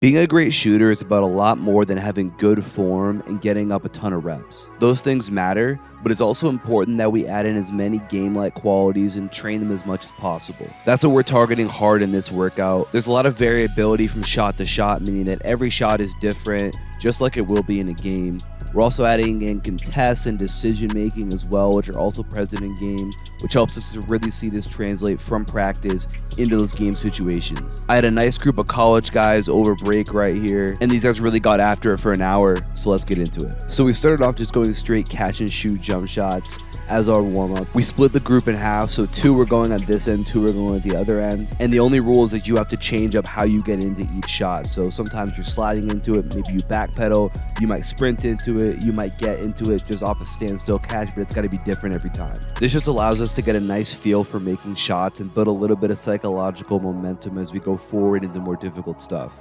Being a great shooter is about a lot more than having good form and getting up a ton of reps. Those things matter, but it's also important that we add in as many game-like qualities and train them as much as possible. That's what we're targeting hard in this workout. There's a lot of variability from shot to shot, meaning that every shot is different, just like it will be in a game. We're also adding in contests and decision making as well, which are also present in game, which helps us to really see this translate from practice into those game situations. I had a nice group of college guys over break right here, and these guys really got after it for an hour, so let's get into it. So we started off just going straight catch and shoot jump shots as our warm-up. We split the group in half, so 2 were going at this end, 2 were going at the other end, and the only rule is that you have to change up how you get into each shot. So sometimes you're sliding into it, maybe you backpedal, you might sprint into it, you might get into it just off a standstill catch, but it's got to be different every time. This just allows us to get a nice feel for making shots and build a little bit of psychological momentum as we go forward into more difficult stuff.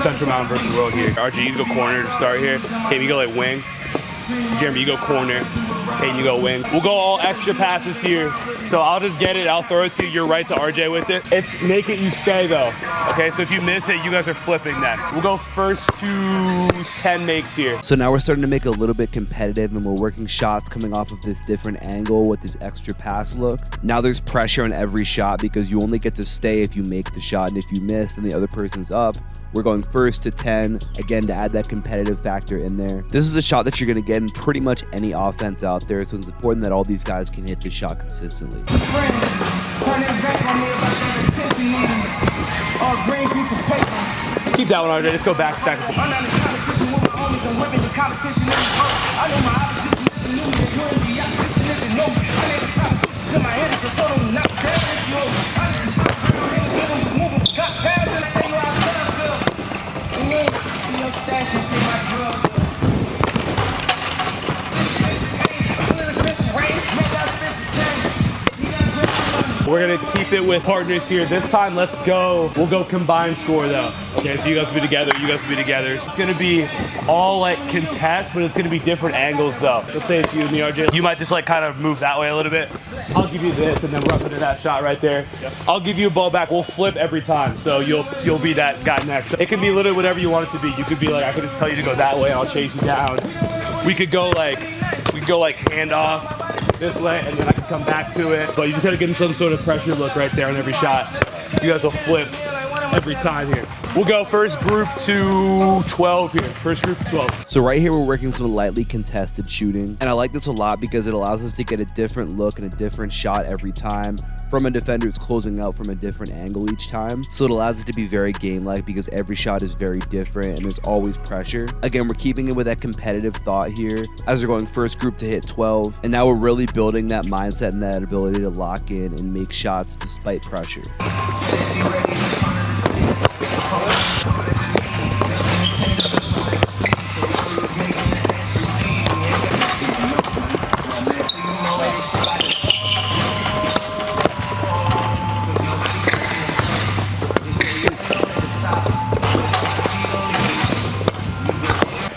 Central Mountain versus World here. RJ, you go corner to start here. Okay, you go like wing. Jeremy, you go corner. Okay, you go wing. We'll go all extra passes here. So I'll just get it. I'll throw it to you. You're right to RJ with it. It's make it you stay though. Okay, so if you miss it, you guys are flipping then. We'll go first to 10 makes here. So now we're starting to make it a little bit competitive, and we're working shots coming off of this different angle with this extra pass look. Now there's pressure on every shot because you only get to stay if you make the shot, and if you miss, then the other person's up. We're going first to 10, again, to add that competitive factor in there. This is a shot that you're going to get in pretty much any offense out there, so it's important that all these guys can hit this shot consistently. Keep that one, RJ. Just go back. We're gonna keep it with partners here. This time, let's go. We'll go combined score though. Okay, so you guys will be together, you guys will be together. It's gonna be all like contest, but it's gonna be different angles though. Let's say it's you and me, RJ. You might just like kind of move that way a little bit. I'll give you this, and then we're up into that shot right there. Yep. I'll give you a ball back. We'll flip every time, so you'll be that guy next. It can be literally whatever you want it to be. You could be like, I could just tell you to go that way, and I'll chase you down. We could go like hand off this way, and then I can come back to it. But you just gotta give him some sort of pressure look right there on every shot. You guys will flip every time here. We'll go first group to 12 here. First group to 12. So right here, we're working some lightly contested shooting. And I like this a lot because it allows us to get a different look and a different shot every time from a defender who's closing out from a different angle each time. So it allows it to be very game-like because every shot is very different and there's always pressure. Again, we're keeping it with that competitive thought here as we're going first group to hit 12. And now we're really building that mindset and that ability to lock in and make shots despite pressure.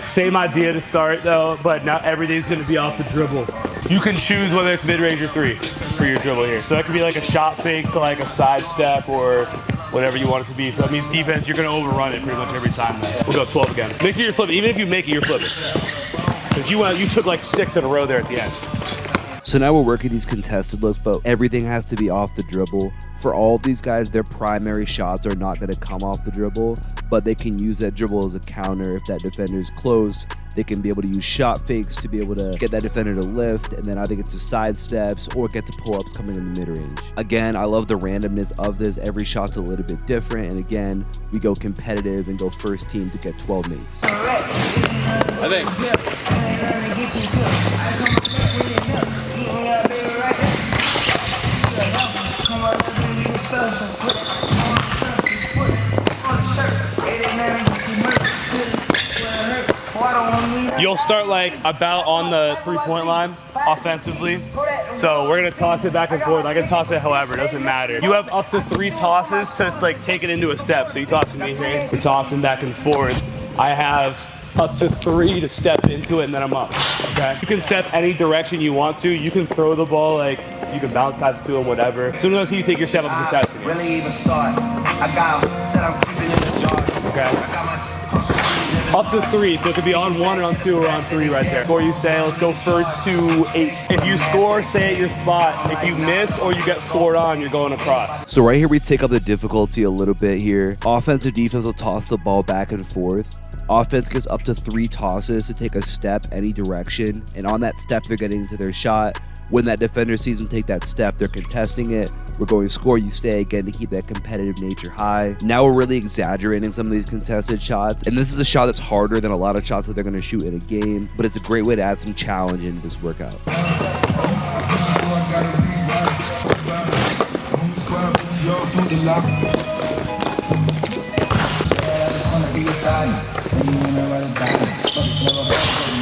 Same idea to start though, but now everything's gonna be off the dribble. You can choose whether it's mid-range or 3 for your dribble here. So that could be like a shot fake to like a sidestep or whatever you want it to be. So that means defense, you're gonna overrun it pretty much every time. We'll go 12 again. Make sure you're flipping. Even if you make it, you're flipping. Because you took like 6 in a row there at the end. So now we're working these contested looks, but everything has to be off the dribble. For all of these guys, their primary shots are not going to come off the dribble, but they can use that dribble as a counter if that defender is close. They can be able to use shot fakes to be able to get that defender to lift and then either get to side steps or get to pull-ups coming in the mid-range. Again, I love the randomness of this. Every shot's a little bit different, and again, we go competitive and go first team to get 12 mates. I think. You'll start like about on the 3-point line offensively. So we're gonna toss it back and forth. I can toss it however, it doesn't matter. You have up to 3 tosses to like take it into a step. So you tossing me here, we're tossing back and forth. I have up to 3 to step into it and then I'm up, okay? You can step any direction you want to. You can throw the ball, like you can bounce pass it to him, whatever. As soon as I see you take your step, I'm contesting it. Really even start. I got that I'm keeping in the jar. Okay. Up to 3, so it could be on 1 or on 2 or on 3 right there. Before you stay, let's go first to 8. If you score, stay at your spot. If you miss or you get scored on, you're going across. So right here, we take up the difficulty a little bit here. Offense and defense will toss the ball back and forth. Offense gets up to 3 tosses to take a step any direction, and on that step, they're getting into their shot. When that defender sees them take that step, they're contesting it. We're going to score, you stay again to keep that competitive nature high. Now we're really exaggerating some of these contested shots, and this is a shot that's harder than a lot of shots that they're going to shoot in a game, but it's a great way to add some challenge into this workout. I'm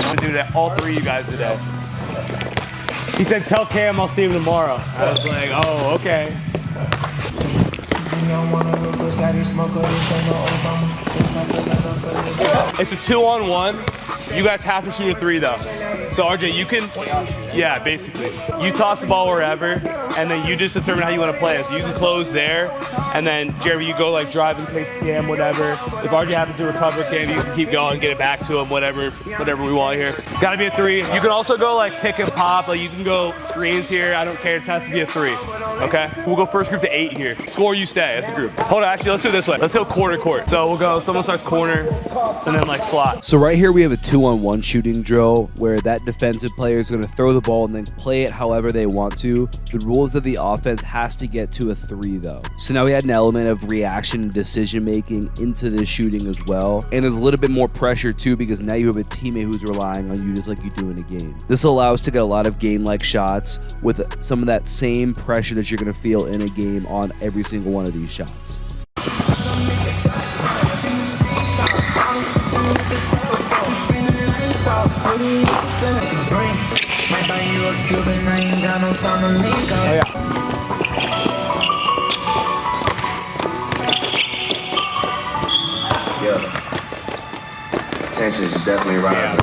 gonna do that all 3 of you guys today. He said, tell Cam I'll see him tomorrow. I was like, oh, okay. It's a 2-on-1. You guys have to shoot a 3 though. So RJ, you can, yeah, basically. You toss the ball wherever, and then you just determine how you want to play it. So you can close there, and then Jeremy, you go like drive in place Cam, whatever. If RJ happens to recover Cam, you can keep going, get it back to him, whatever we want here. Gotta be a 3. You can also go like pick and pop, like you can go screens here. I don't care, it has to be a 3, okay? We'll go first group to 8 here. Score, you stay as a group. Hold on, actually, let's do it this way. Let's go quarter court. So we'll go, someone starts corner, and then like slot. So right here, we have a 2-on-1 shooting drill where that defensive player is going to throw the ball and then play it however they want to. The rule is that the offense has to get to a 3 though. So now we add an element of reaction and decision making into this shooting as well. And there's a little bit more pressure too because now you have a teammate who's relying on you just like you do in a game. This allows to get a lot of game-like shots with some of that same pressure that you're going to feel in a game on every single one of these shots. Yeah. Tensions is definitely rising.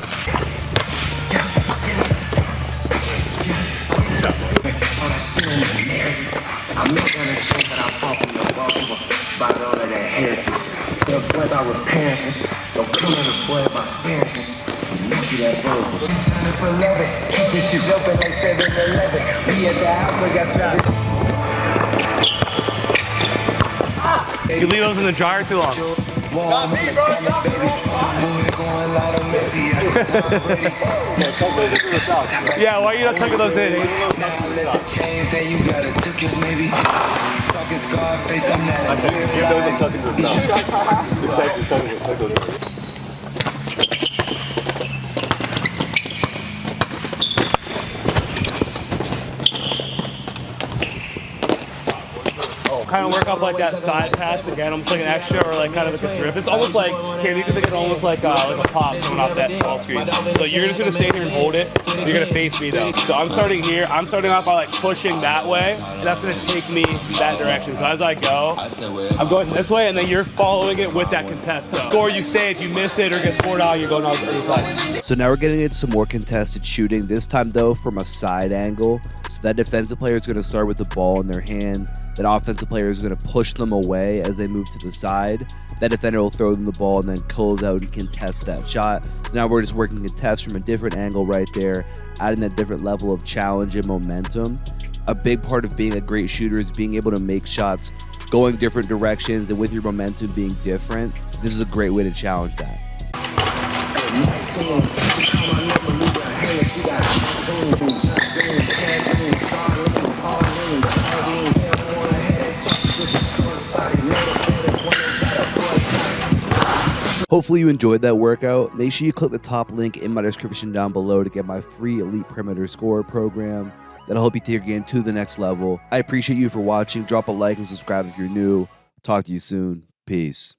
I make that a change that I bought from the ball by all of that heritage. The boy by repairing, don't come in the boy by sparing. Make you that verbal. She's trying for 11. Keep this shit open like 7-Eleven. We at the house, we got shot. You leave those in the dryer too long. Not me, bro. Not me, Yeah, why are you not tucking those in? Kind of work up like that side pass again, almost like an extra or like kind of like a drip. It's almost like, Cam, you can think it's almost like a pop coming off that ball screen. So you're just gonna stay here and hold it. You're gonna face me though. So I'm starting here. I'm starting off by like pushing that way, and that's gonna take me that direction. So as I go, I'm going this way, and then you're following it with that contest though. Score, you stay. If you miss it or get scored out, you're going out the other side. So now we're getting into some more contested shooting, this time though from a side angle. So that defensive player is going to start with the ball in their hands. That offensive player is going to push them away as they move to the side. That defender will throw them the ball and then close out and contest that shot. So now we're just working contest from a different angle right there, adding that different level of challenge and momentum. A big part of being a great shooter is being able to make shots going different directions, and with your momentum being different, this is a great way to challenge that. Hopefully you enjoyed that workout. Make sure you click the top link in my description down below to get my free Elite Perimeter Scorer program. That'll help you take your game to the next level. I appreciate you for watching. Drop a like and subscribe if you're new. Talk to you soon. Peace.